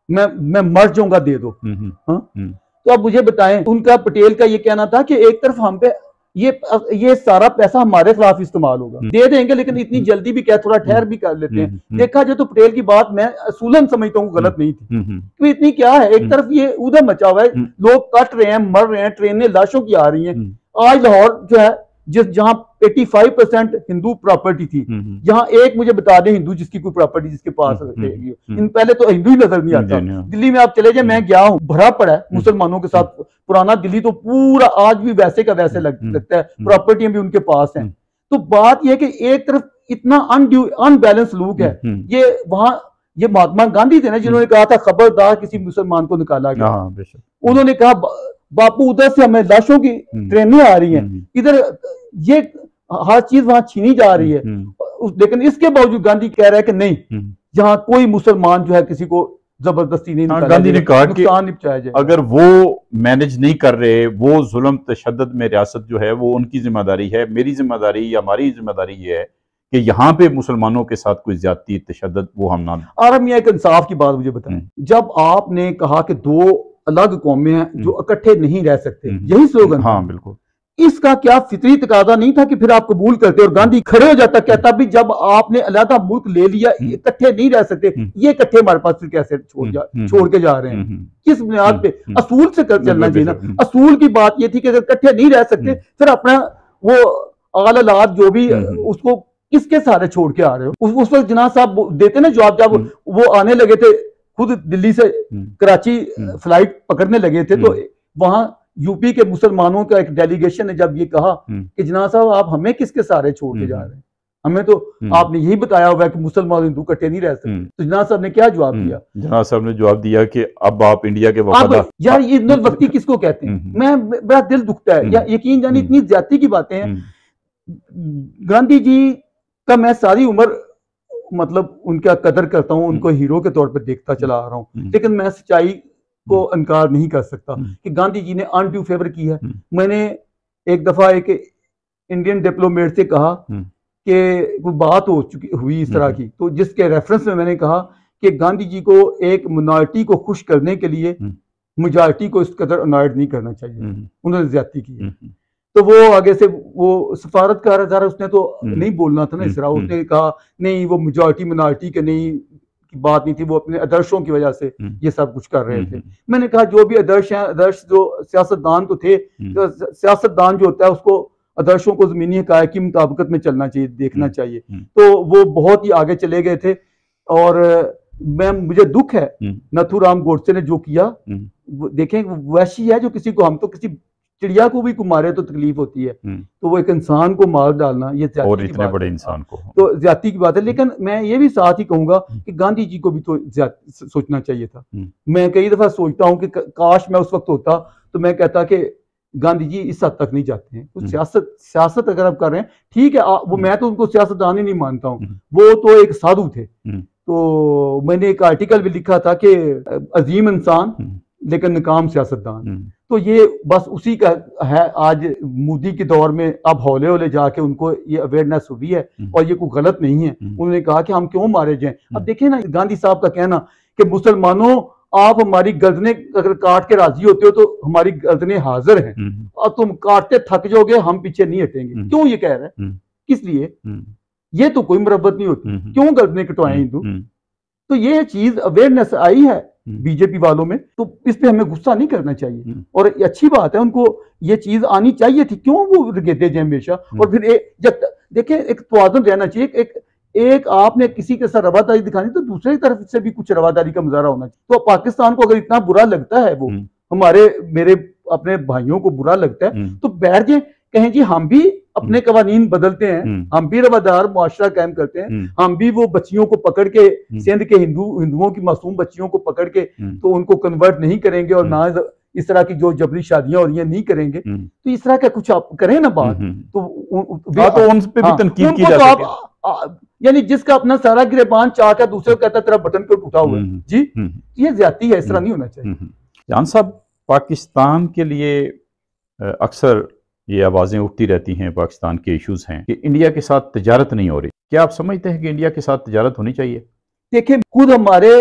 मैं मर जाऊंगा, दे दो। तो अब मुझे बताएं, उनका पटेल का ये कहना था कि एक तरफ हम पे ये सारा पैसा हमारे खिलाफ इस्तेमाल होगा, दे देंगे, लेकिन इतनी जल्दी भी क्या, थोड़ा ठहर भी कर लेते हैं। देखा जाए तो पटेल की बात मैं असूलन समझता हूँ गलत नहीं थी, तो इतनी क्या है, एक तरफ ये उधर मचा हुआ है, लोग कट रहे हैं, मर रहे हैं, ट्रेनें लाशों की आ रही हैं। आज लाहौर जो है, जहां 85% हिंदू प्रॉपर्टी थी, यहाँ एक मुझे बता दें हिंदू जिसकी कोई प्रॉपर्टी जिसके पास रहेगी, इन पहले तो हिंदू ही नजर नहीं आता। दिल्ली में आप चले जाए, मैं गया हूँ, भरा पड़ा है मुसलमानों के साथ, पुराना दिल्ली तो पूरा आज भी वैसे का वैसे लगता है, प्रॉपर्टियां भी उनके पास हैं। तो बात यह कि एक तरफ इतना अनबैलेंस लूक है, ये वहां ये महात्मा गांधी थे ना जिन्होंने कहा था खबरदार किसी मुसलमान को निकाला गया। हाँ, बेशक। उन्होंने कहा बापू उधर से हमें लाशों की ट्रेनें आ रही हैं, इधर ये हर चीज वहां छीनी जा रही है, लेकिन इसके बावजूद गांधी कह रहा है कि नहीं, जहां कोई मुसलमान जो है किसी को जबरदस्ती नहीं निकाला, गांधी ने कहा कि निपटाया जाए। अगर वो मैनेज नहीं कर रहे, वो जुल्म तशद्दुद में रियासत जो है वो उनकी जिम्मेदारी है, मेरी जिम्मेदारी या हमारी जिम्मेदारी ये है कि यहाँ पे मुसलमानों के साथ कोई ज्यादती तशद्दुद वो हम ना। और हम एक इंसाफ की बात मुझे बताएं, जब आपने कहा कि दो अलग कौमें हैं जो इकट्ठे नहीं रह सकते, यही स्लोगन। हाँ बिल्कुल। इसका क्या फितरी तकाजा नहीं था कि फिर आप कबूल करते और गांधी खड़े हो जाता, कहता भी जब आपने अलहदा मुल्क ले लिया, इकट्ठे नहीं रह सकते, ये इकट्ठे हमारे पास फिर कैसे छोड़ के जा रहे हैं, किस बुनियाद पे? असूल से चलना चाहिए ना। असूल की बात ये थी कि अगर इकट्ठे नहीं रह सकते फिर अपना वो आल जो भी उसको किसके सहारे छोड़ के आ रहे हो? उस वक्त जिन्ना साहब देते ना जवाब, जब वो आने लगे थे खुद दिल्ली से कराची फ्लाइट पकड़ने लगे थे, तो वहां यूपी के मुसलमानों का एक डेलीगेशन ने जब ये कहा कि जना साहब आप हमें किसके सहारे छोड़ के जा रहे हैं, हमें तो आपने यही बताया हुआ है कि मुसलमान हिंदू इकट्ठे नहीं रह सकते। तो जना साहब ने क्या जवाब दिया? जना साहब ने जवाब दिया कि अब आप इंडिया के वफादार। यार ये वक्ती किसको कहते हैं? मैं बड़ा दिल दुखता है, या यकीन जानी इतनी ज्यादती की बातें हैं। गांधी जी का मैं सारी उम्र मतलब उनका कदर करता हूँ, उनको हीरो के तौर पर देखता चला आ रहा हूँ, लेकिन मैं सच्चाई को इनकार नहीं कर सकता कि गांधी जी ने अनड्यू फेवर की है। मैंने एक दफा एक इंडियन डिप्लोमेट से कहा कि कोई बात हुई इस तरह की, तो जिसके रेफरेंस में मैंने कहा कि गांधी जी को एक मिनॉरिटी को खुश करने के लिए मेजॉरिटी को इस कदर अनॉयड नहीं करना चाहिए, उन्होंने ज्यादती की। तो वो आगे से वो सफारतकार था, उसने तो नहीं बोलना था ना इस तरह, उसने कहा नहीं वो मेजॉरिटी मिनॉरिटी के नहीं की बात नहीं थी, वो अपने आदर्शों की वजह से ये सब कुछ कर रहे थे। मैंने कहा जो भी आदर्श हैं, आदर्श जो सियासतदान तो थे, तो सियासतदान जो होता है उसको आदर्शों को जमीनी हकायक की मुताबिकत में चलना चाहिए, देखना चाहिए। तो वो बहुत ही आगे चले गए थे और मुझे दुख है नथुराम गोडसे ने जो किया। देखें वैसी है जो किसी को, हम तो किसी चिड़िया को भी मारे तो तकलीफ होती है, तो वो एक इंसान को मार डालना ये और इतने बड़े इंसान को तो ज्यादती की बात है। लेकिन मैं ये भी साथ ही कहूंगा कि गांधी जी को भी तो सोचना चाहिए था। मैं कई दफा सोचता हूं कि काश मैं उस वक्त होता तो मैं कहता कि गांधी जी इस हद तक नहीं जाते हैं। तो सियासत अगर आप कर रहे हैं ठीक है, वो मैं तो उनको सियासतदान ही नहीं मानता हूँ, वो तो एक साधु थे। तो मैंने एक आर्टिकल भी लिखा था कि अजीम इंसान लेकिन नाकाम सियासतदान। तो ये बस उसी का है। आज मोदी के दौर में अब हौले हौले जाके उनको ये अवेयरनेस हुई है और ये कोई गलत नहीं है। उन्होंने कहा कि हम क्यों मारे जाएं। अब देखें ना गांधी साहब का कहना कि मुसलमानों आप हमारी गर्दनें अगर काट के राजी होते हो तो हमारी गर्दनें हाजिर हैं, और तुम काटते थक जाओगे, हम पीछे नहीं हटेंगे। क्यों ये कह रहा है, किस लिए? ये तो कोई मुरब्बत नहीं होती, क्यों गर्दनें कटवाएं हिंदू? तो ये चीज अवेयरनेस आई है बीजेपी वालों में, तो इस पे हमें गुस्सा नहीं करना चाहिए और अच्छी बात है, उनको ये चीज आनी चाहिए थी। क्यों वो गिरते जाए हमेशा? और फिर जब देखें एक तवाज़ुन रहना चाहिए, एक आपने किसी के साथ रवादारी दिखानी तो दूसरे तरफ से भी कुछ रवादारी का मुजाहरा होना चाहिए। तो पाकिस्तान को अगर इतना बुरा लगता है, वो मेरे अपने भाइयों को बुरा लगता है, तो बैठ जाए, कहें जी हम भी अपने कवानीन बदलते हैं, हम भी रवादार मुआशरा कायम करते हैं, हम भी वो बच्चियों को पकड़ के सिंध के हिंदुओं की मासूम बच्चियों को पकड़ के तो उनको कन्वर्ट नहीं करेंगे और ना इस तरह की जो जबरी शादियां हो रही हैं नहीं करेंगे। तो इस तरह का कुछ आप करें ना बात, तो उन पे भी तनकीद की जा सके। यानी जिसका अपना सारा गिरेबान चाक है दूसरे को कहता तेरा बटन क्यों उठा हुआ है जी, ये ज्यादती है, इस तरह नहीं होना चाहिए। जान साहब, पाकिस्तान के लिए अक्सर ये आवाज़ें उठती रहती हैं, पाकिस्तान के इश्यूज हैं कि इंडिया के साथ तिजारत नहीं हो रही। क्या आप समझते हैं कि इंडिया के साथ तिजारत होनी चाहिए? देखिए खुद हमारे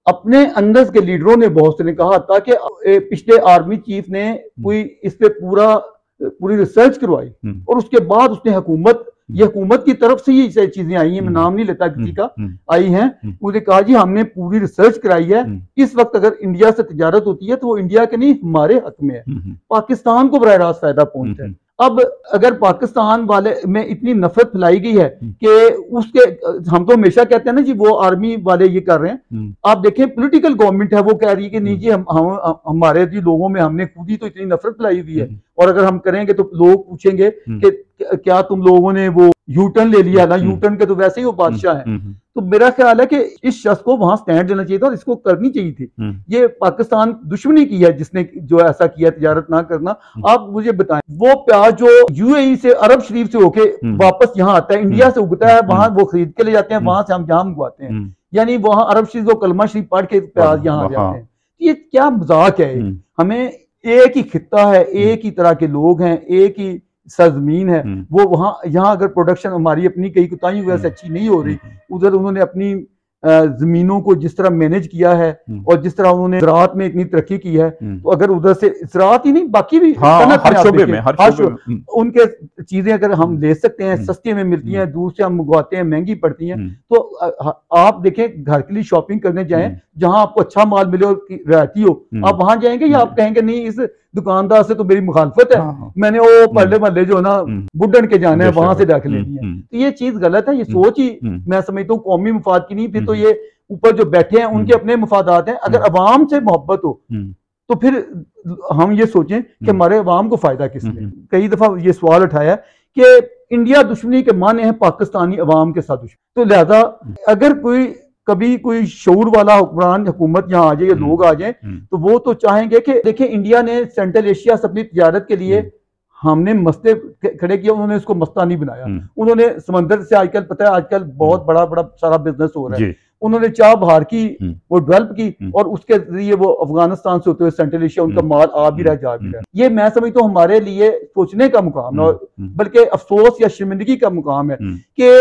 अपने अंदर के लीडरों ने बहुत से ने कहा था कि पिछले आर्मी चीफ ने कोई इस पे पूरी रिसर्च करवाई और उसके बाद उसने हुकूमत की तरफ से ये चीजें आई हैं, मैं नाम नहीं लेता किसी का, आई हैं। उसने कहा जी हमने पूरी रिसर्च कराई है, इस वक्त अगर इंडिया से तिजारत होती है तो वो इंडिया के नहीं हमारे हक में है, पाकिस्तान को बराह रास्त फायदा पहुंचता है। अब अगर पाकिस्तान वाले में इतनी नफरत फैलाई गई है कि उसके, हम तो हमेशा कहते हैं ना जी वो आर्मी वाले ये कर रहे हैं, आप देखें पॉलिटिकल गवर्नमेंट है वो कह रही है कि नहीं जी हमारे जी लोगों में हमने खुद ही तो इतनी नफरत फैलाई हुई है, और अगर हम करेंगे तो लोग पूछेंगे कि क्या तुम लोगों ने वो यूटर्न ले लिया ना, यूटर्न के तो वैसे ही वो बादशाह है। तो मेरा ख्याल है कि इस शख्स को वहां स्टैंड लेना चाहिए था और इसको करनी चाहिए थी। ये पाकिस्तान दुश्मनी की है जिसने जो ऐसा किया, तिजारत ना करना। आप मुझे बताएं, वो प्याज जो यूएई से, अरब शरीफ से होके वापस यहाँ आता है, इंडिया से उगता है, वहां वो खरीद के ले जाते हैं, वहां से हम यहाँ मंगवाते हैं, यानी वहां अरब शरीफ को कलमा शरीफ पढ़ के प्याज यहाँ आ जाते हैं। ये क्या मजाक है? हमें एक ही खित्ता है, एक ही तरह के लोग हैं, एक ही सरजमीन है, वो वहां यहाँ अगर प्रोडक्शन हमारी अपनी कई कोताही वजह से अच्छी नहीं हो रही, उधर उन्होंने अपनी जमीनों को जिस तरह मैनेज किया है और जिस तरह उन्होंने ज़राअत में इतनी तरक्की की है, तो अगर उधर से ज़राअत ही नहीं बाकी भी हर शोबे में उनके चीजें अगर हम ले सकते हैं, सस्ती में मिलती हैं, दूर से हम मंगवाते हैं, महंगी पड़ती हैं, तो आप देखें घर के लिए शॉपिंग करने जाएं जहां आपको अच्छा माल मिले और रहती हो, आप वहां जाएंगे या आप कहेंगे नहीं इस दुकानदार से तो मेरी मुखालफत है, मैंने वो पल्ले मल्ले जो ना बुढ़न के जाना है वहां से रख लेनी है। तो ये चीज गलत है, ये सोच ही मैं समझता हूँ कौमी मुफाद की नहीं, फिर तो ये ऊपर जो बैठे हैं उनके अपने मुफादात हैं। अगर अवाम से मोहब्बत हो तो फिर हम ये सोचें कि हमारे अवाम को फायदा किसने। कई दफा ये सवाल उठाया कि इंडिया दुश्मनी के माने हैं पाकिस्तानी अवाम के साथ दुश्मनी, तो लिहाजा अगर कभी कोई शऊर वाला हुक्मरान हुकूमत यहाँ आ जाए या लोग आ जाए तो वो तो चाहेंगे कि देखिए इंडिया ने सेंट्रल एशिया से अपनी तिजारत के लिए हमने मस्ते खड़े किया, उन्होंने उसको मस्ता नहीं बनाया। उन्होंने समंदर से आजकल पता है आजकल बहुत बड़ा बड़ा सारा बिजनेस हो रहा है, उन्होंने चाह बाहर की वो डेवलप की और उसके जरिए वो अफगानिस्तान से होते हुए सेंट्रल एशिया उनका माल आ भी रहा जा भी रहा। ये मैं समझता हूँ हमारे लिए सोचने का मुकाम है, बल्कि अफसोस या शर्मिंदगी का मुकाम है कि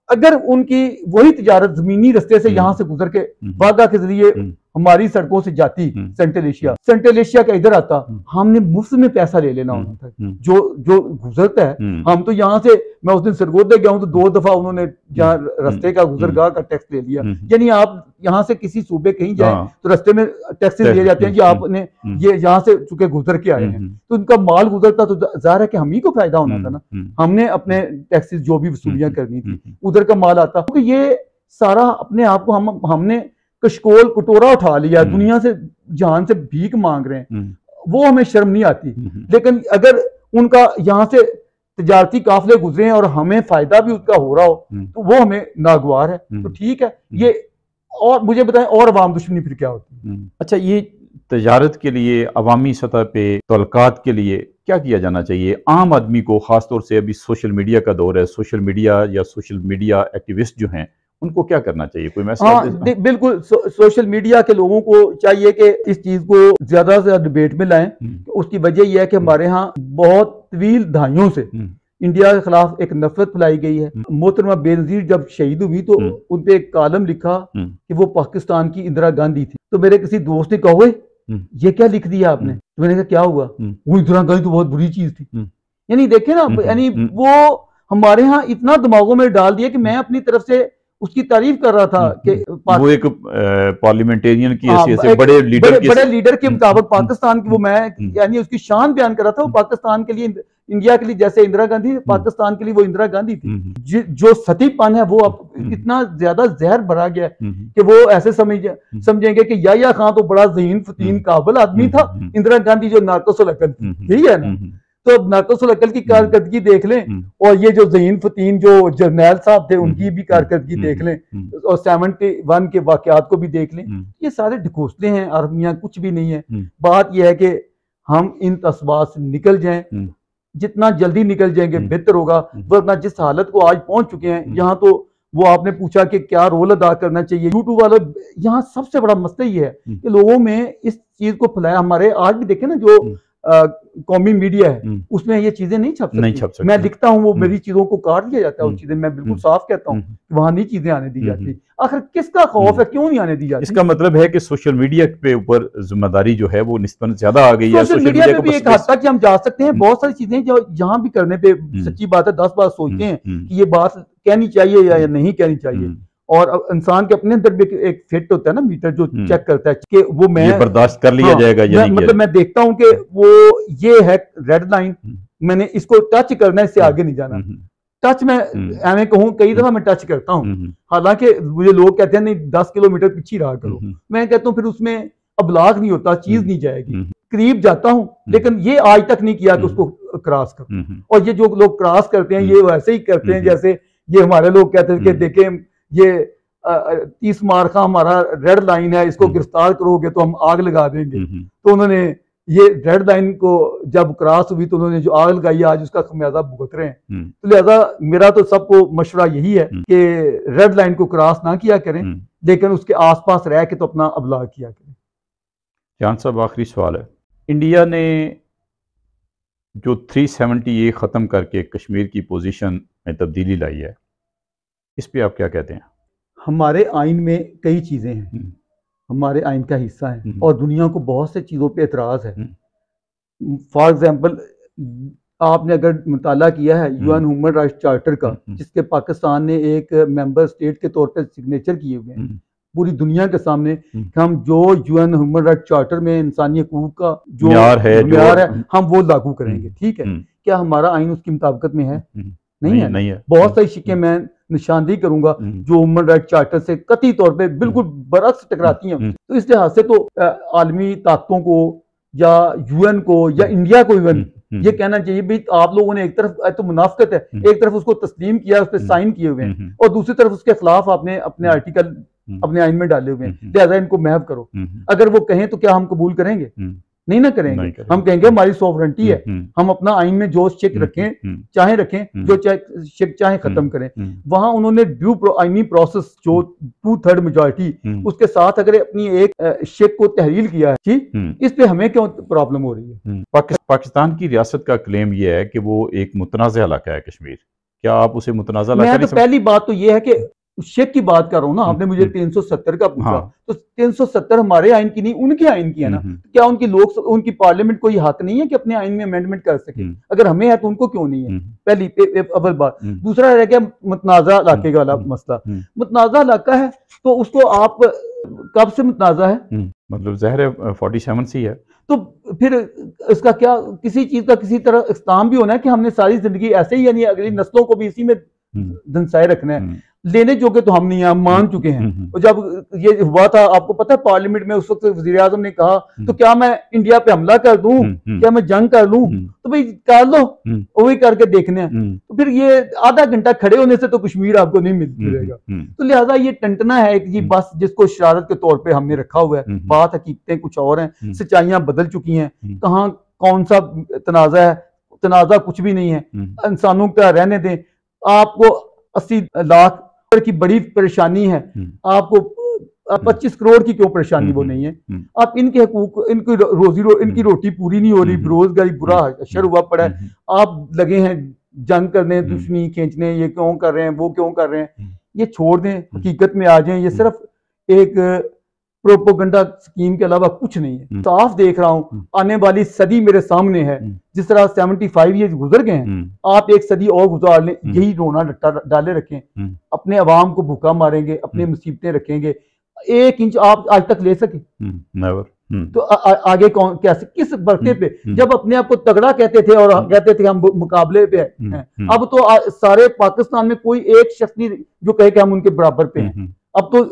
अगर उनकी वही तिजारत जमीनी रस्ते से यहाँ से गुजर के वाघा के जरिए हमारी सड़कों से जाती सेंट्रल एशिया का इधर आता, हमने मुफ्त में पैसा ले लेना होना था। जो गुजरता है, हम तो यहाँ से, मैं उस दिन सरगोदे गया हूँ तो 2 दफा उन्होंने जहाँ रास्ते का गुजरगाह का टैक्स ले लिया। यानी आप यहाँ से किसी सूबे कहीं जाए तो रास्ते में टैक्सेस दिए जाते हैं कि आपने ये यहाँ से चुके गुजर के आए हैं, तो उनका माल गुजरता तो जाहिर है कि हम ही को फायदा होना था ना, हमने अपने टैक्सेस जो भी वसूलियां करनी थी उधर का माल आता। क्योंकि ये सारा अपने आप को हमने कशकोल कटोरा उठा लिया, दुनिया से जान से भीख मांग रहे हैं, वो हमें शर्म नहीं आती। लेकिन अगर उनका यहाँ से तिजारती काफले गुजरे हैं और हमें फायदा भी उसका हो रहा हो तो वो हमें नागवार है, तो ठीक है ये। और मुझे बताएं और अवाम दुश्मनी फिर क्या होती है? अच्छा, ये तजारत के लिए अवामी सतह पे तल्कात के लिए क्या किया जाना चाहिए? आम आदमी को, खासतौर से अभी सोशल मीडिया का दौर है, सोशल मीडिया एक्टिविस्ट जो हैं उनको क्या करना चाहिए? कोई मैसेज? बिल्कुल, सोशल मीडिया के लोगों को चाहिए कि इस चीज को ज्यादा से ज्यादा डिबेट में लाएं। उसकी वजह यह है कि हमारे यहाँ बहुत तवील दहाइयों से इंडिया के खिलाफ एक नफरत फैलाई गई है। मोहतरमा बेनजीर जब शहीद हुई तो उन पे एक कालम लिखा कि वो पाकिस्तान की इंदिरा गांधी थी। तो मेरे किसी दोस्त ने कहा ये क्या लिख दिया आपने? तो मैंने कहा क्या हुआ? वो इंदिरा गांधी तो बहुत बुरी चीज थी। यानी देखे ना, यानी वो हमारे यहाँ इतना दिमागों में डाल दिया कि मैं अपनी तरफ से उसकी तारीफ कर रहा था कि वो एक पार्लियामेंटेरियन की हैसियत से बड़े लीडर के मुताबिक पाकिस्तान की वो मैं यानी उसकी शान बयान कर रहा था। वो पाकिस्तान के लिए, इंडिया के लिए जैसे इंदिरा गांधी, पाकिस्तान के लिए वो इंदिरा गांधी थी। जो सतीपन है वो अब इतना ज्यादा जहर भरा गया कि वो ऐसे समझेंगे कि याया खान तो बड़ा ज़हीन फतीन काबिल आदमी था, इंदिरा गांधी जो नाकस अकल थी, ठीक है ना। तो अब नाकस अकल की कारकर्दगी देख लें और ये जो ज़हीन फतीन जो जर्नैल साहब थे उनकी भी कारकर्दगी देख लें और 71 के वाकयात को भी देख लें। ये सारे ढकोसले हैं, आर्मियां कुछ भी नहीं है। बात यह है कि हम इन तस्बात से निकल जाएं, जितना जल्दी निकल जाएंगे बेहतर होगा। वरना जिस हालत को आज पहुंच चुके हैं यहाँ, तो वो आपने पूछा कि क्या रोल अदा करना चाहिए यूट्यूब वालों, यहाँ सबसे बड़ा मसला ये है कि लोगों में इस चीज को फैलाया। हमारे आज भी देखे ना जो कौमी मीडिया है उसमें ये चीजें नहीं छप सकती। मैं लिखता हूँ वो मेरी चीजों को काट दिया जाता है, उस चीजें मैं बिल्कुल साफ कहता हूँ वहां नहीं चीजें आने दी जाती। आखिर किसका खौफ है, क्यों नहीं आने दी जाती? इसका मतलब है कि सोशल मीडिया पे ऊपर जिम्मेदारी जो है वो निस्बतन ज्यादा आ गई है। सोशल मीडिया पे भी एक हद तक हम जा सकते हैं। बहुत सारी चीजें जो यहाँ भी करने पे सच्ची बात है 10 बार सोचते हैं कि ये बात कहनी चाहिए या नहीं कहनी चाहिए। और इंसान के अपने अंदर भी एक फिट होता है ना मीटर जो चेक करता है कि वो मैं ये बर्दाश्त कर लिया जाएगा या नहीं। मतलब मैं देखता हूँ कि वो ये है रेड लाइन, मैंने इसको टच करना है, इससे आगे नहीं जाना। टच मैं एवं कहूँ, कई दफा मैं टच करता हूँ, हालांकि मुझे लोग कहते हैं नहीं 10 किलोमीटर पीछे रहा करो। मैं कहता हूँ फिर उसमें अबलाग नहीं होता, चीज नहीं जाएगी। करीब जाता हूँ लेकिन ये आज तक नहीं किया कि उसको क्रॉस करूँ। और ये जो लोग क्रॉस करते हैं ये वैसे ही करते हैं जैसे ये हमारे लोग कहते हैं कि देखें ये 30 मार्का हमारा रेड लाइन है, इसको गिरफ्तार करोगे तो हम आग लगा देंगे। तो उन्होंने ये रेड लाइन को जब क्रॉस हुई तो उन्होंने जो आग लगाई आज उसका खमियाजा भुगत रहे हैं। तो लिहाजा मेरा तो सबको मशवरा यही है कि रेड लाइन को क्रॉस ना किया करें, लेकिन उसके आसपास रह के तो अपना अबलाग किया करें। जान साहब, आखिरी सवाल है, इंडिया ने जो 370A ख़त्म करके कश्मीर की पोजीशन में तब्दीली लाई है, इस पे आप क्या कहते हैं? हमारे आइन में कई चीज़ें हैं, हमारे आइन का हिस्सा है और दुनिया को बहुत से चीज़ों पे एतराज़ है। फॉर एग्जांपल, आपने अगर मुताला किया है यूएन ह्यूमन राइट्स चार्टर का, जिसके पाकिस्तान ने एक मेंबर स्टेट के तौर पर सिग्नेचर किए हुए हैं पूरी दुनिया के सामने, हम जो यूएन ह्यूमन राइट्स चार्टर में इंसानी हकूक का जो म्यार है हम वो लागू करेंगे। ठीक है, क्या हमारा आइन उसकी मुताबिकत में है? नहीं है। बहुत सारी शिकें मैं निशानदेही करूंगा जो ह्यूमन राइट्स चार्टर से कतई तौर पे बिल्कुल बरक्स टकराती हैं। तो इस लिहाज से तो आलमी ताकतों को या यूएन को या इंडिया को इवन ये कहना चाहिए भाई आप लोगों ने एक तरफ तो मुनाफिकत है, एक तरफ उसको तस्लीम किया, उस पर साइन किए हुए हैं और दूसरी तरफ उसके खिलाफ आपने अपने आर्टिकल अपने आइन में डाले हुए हैं, लिहाजा इनको महव करो। अगर वो कहें तो क्या हम कबूल करेंगे? नहीं ना करेंगे। हम कहेंगे हमारी सॉवरेंटी है, हम अपना आइन में जो शेक रखें चाहे रखें, जो शेक चाहे खत्म करें। वहां उन्होंने ड्यू आइनी प्रोसेस जो 2/3 मेजॉरिटी उसके साथ अगर अपनी एक शेक को तहरील किया है, ठीक, इस पे हमें क्यों प्रॉब्लम हो रही है? पाकिस्तान की रियासत का क्लेम यह है कि वो एक मुतनाज़ा इलाका है कश्मीर, क्या आप उसे मुतनाज़ा इलाका? मैं तो पहली बात तो ये है कि शेख की बात कर रहा हूं ना, आपने मुझे 370 का पूछा, तो 370 हमारे आइन की नहीं उनके आइन की है ना। क्या उनकी पार्लियामेंट को ये हक नहीं है कि अपने आइन में अमेंडमेंट कर सके? अगर हमें है तो उनको क्यों नहीं है? पहली अव्वल बात। दूसरा रह गया मुतनाज़ा इलाके वाला मसला। मुतनाज़ा इलाका है तो उसको आप कब से मुतनाज़ा है? मतलब ज़ाहिर 47 से है, तो फिर इसका क्या किसी चीज का किसी तरह इस्तेमाल भी होना है कि हमने सारी जिंदगी ऐसे ही यानी अगली नस्लों को भी इसी में धंसाए रखना है। लेने जोगे तो हम नहीं है, हम मान चुके हैं। और जब ये हुआ था आपको पता है पार्लियामेंट में उस वक्त वज़ीर आज़म ने कहा तो क्या मैं इंडिया पे हमला कर दूं, क्या मैं जंग कर लूं? तो भाई कर लो, वही करके देखने हैं। तो फिर ये आधा घंटा खड़े होने से तो कश्मीर आपको नहीं मिलेगा। तो लिहाजा ये टंटना है कि बस जिसको शरारत के तौर पर हमने रखा हुआ है। बात हकीकतें कुछ और हैं, सच्चाइयां बदल चुकी हैं। कहाँ कौन सा तनाज़ा है? तनाज़ा कुछ भी नहीं है। इंसानों का रहने दें। आपको 80 लाख की बड़ी परेशानी है, आपको 25 करोड़ की क्यों परेशानी वो नहीं है? आप इनके हकूक, इनकी रोटी पूरी नहीं हो रही, बेरोजगारी बुरा असर हुआ पड़ा है, आप लगे हैं जंग करने, दुश्मनी खींचने, ये क्यों कर रहे हैं, वो क्यों कर रहे हैं? ये छोड़ दें, हकीकत में आ जाएं। ये सिर्फ एक प्रोपोगंडा स्कीम के अलावा कुछ नहीं है। साफ देख रहा हूं, आने वाली सदी मेरे सामने है। जिस तरह 75 ईयर गुजर गए हैं, आप एक सदी और गुजार लें, यही रोना डट्टा डाले रखें, अपने अवाम को भूखा मारेंगे, अपनी मुसीबतें रखेंगे। 1 इंच आप आज तक ले सके? नेवर। तो आगे कौन कैसे किस बरते पे? जब अपने आप को तगड़ा कहते थे और कहते थे हम मुकाबले पे हैं, अब तो सारे पाकिस्तान में कोई एक शख्स नहीं जो कहे कि हम उनके बराबर पे हैं। अब तो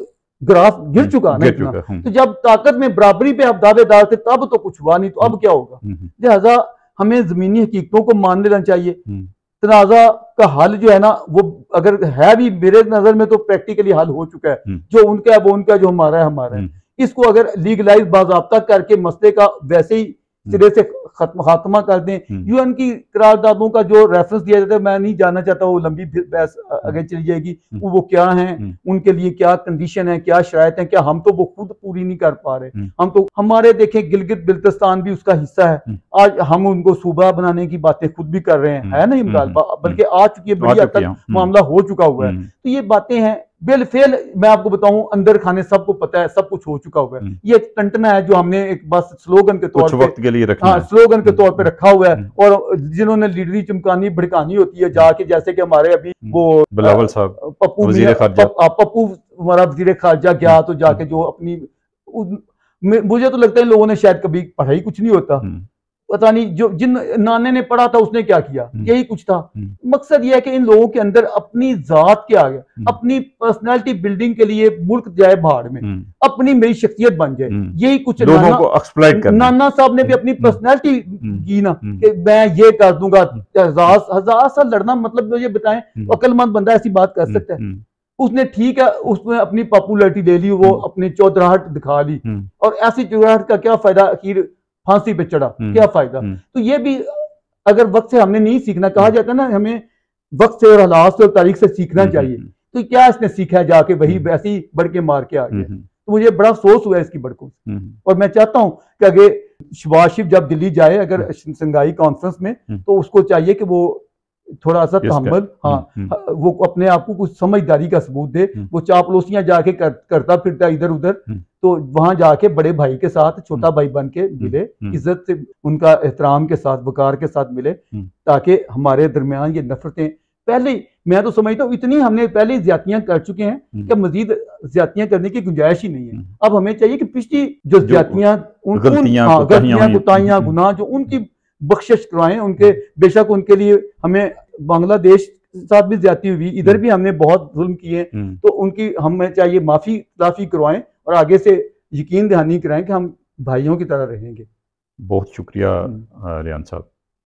ग्राफ गिर चुका ना इतना। तो जब ताकत में बराबरी पे आप दावेदार थे तब तो कुछ हुआ नहीं, तो अब क्या होगा? लिहाजा हमें जमीनी हकीकतों को मान लेना चाहिए। तनाज़ा का हल जो है ना, वो अगर है भी मेरे नजर में तो प्रैक्टिकली हल हो चुका है। जो उनका है वो उनका, जो हमारा है हमारा है। इसको अगर लीगलाइज बाज़ाब्ता करके मसले का वैसे ही सिरे से खात्मा कर दें। यूएन की करारदादों का जो रेफरेंस दिया जाता है, मैं नहीं जानना चाहता, वो लंबी बहस आगे चली जाएगी। वो क्या हैं, उनके लिए क्या कंडीशन है, क्या शरायत है, क्या हम तो वो खुद पूरी नहीं कर पा रहे। हम तो हमारे देखें गिलगित बिल्तिस्तान भी उसका हिस्सा है। आज हम उनको सूबा बनाने की बातें खुद भी कर रहे हैं, है नहीं मुतालबा, बल्कि आ चुकी है, बड़ी हद तक मामला हो चुका हुआ है। तो ये बातें हैं बिलफेल, मैं आपको बताऊं, अंदर खाने सबको पता है, सब कुछ हो चुका हुआ है। ये टंटना है जो हमने एक बस स्लोगन के तौर पे स्लोगन के तौर पे रखा हुआ है। और जिन्होंने लीडरी चमकानी भड़कानी होती है जाके, जैसे कि हमारे अभी वो बिलावल साहब पप्पू हमारा वजीर खारजा गया तो जाके जो अपनी, मुझे तो लगता है इन लोगों ने शायद कभी पढ़ाई कुछ नहीं होता, पता नहीं, जो जिन नाने ने पढ़ा था उसने क्या किया, यही कुछ था। मकसद यह है कि इन लोगों के अंदर अपनी जात के आगे, अपनी पर्सनालिटी बिल्डिंग के लिए मुल्क जाए भाड़ में, अपनी मेरी शख्सियत बन जाए, यही कुछ लोगों को एक्सप्लॉइट करना। नाना साहब ने भी अपनी पर्सनालिटी की ना कि मैं ये कर दूंगा। हजार साल लड़ना मतलब मुझे बताएं, अक्लमंद बंदा ऐसी बात कर सकता है? उसने ठीक है, उसने अपनी पॉपुलैरिटी ले ली, वो अपनी चौधराहट दिखा ली, और ऐसी चौधराहट का क्या फायदा, आखिर फांसी पे चढ़ा, क्या फायदा। तो ये भी अगर वक्त से हमने नहीं सीखना, कहा जाता है ना हमें वक्त से और हालात से और तारीख से सीखना चाहिए, तो क्या इसने सीखा जाके वही वैसे ही बढ़ के मार के आ गया। तो मुझे बड़ा अफसोस हुआ इसकी बड़कों से, और मैं चाहता हूं कि अगर शहबाज शरीफ जब दिल्ली जाए अगर शंघाई कॉन्फ्रेंस में, तो उसको चाहिए कि वो थोड़ा सा तहम्मुल, वो अपने आप को कुछ समझदारी का सबूत दे। वो चापलूसियां जाके करता फिरता इधर उधर, तो वहां जाके बड़े भाई के साथ छोटा भाई बन के मिले, इज्जत से उनका एहतराम के साथ वकार के साथ मिले, ताकि हमारे दरमियान ये नफरतें, पहले मैं तो समझता हूँ इतनी हमने पहले ज्यादतियां कर चुके हैं कि मजीद ज्यादतियां करने की गुंजाइश ही नहीं है। अब हमें चाहिए कि पिछली जो ज्यादतियां, गलतियां कोताहियां गुनाह जो उनकी बख्शिश करवाएं उनके, बेशक उनके लिए हमें बांग्लादेश साथ भी ज्यादती हुई, इधर भी हमने बहुत जुल्म किए, तो उनकी हमें चाहिए माफी करवाएं और आगे से यकीन दहानी कराएं कि हम भाइयों की तरह रहेंगे। बहुत शुक्रिया रियान साहब।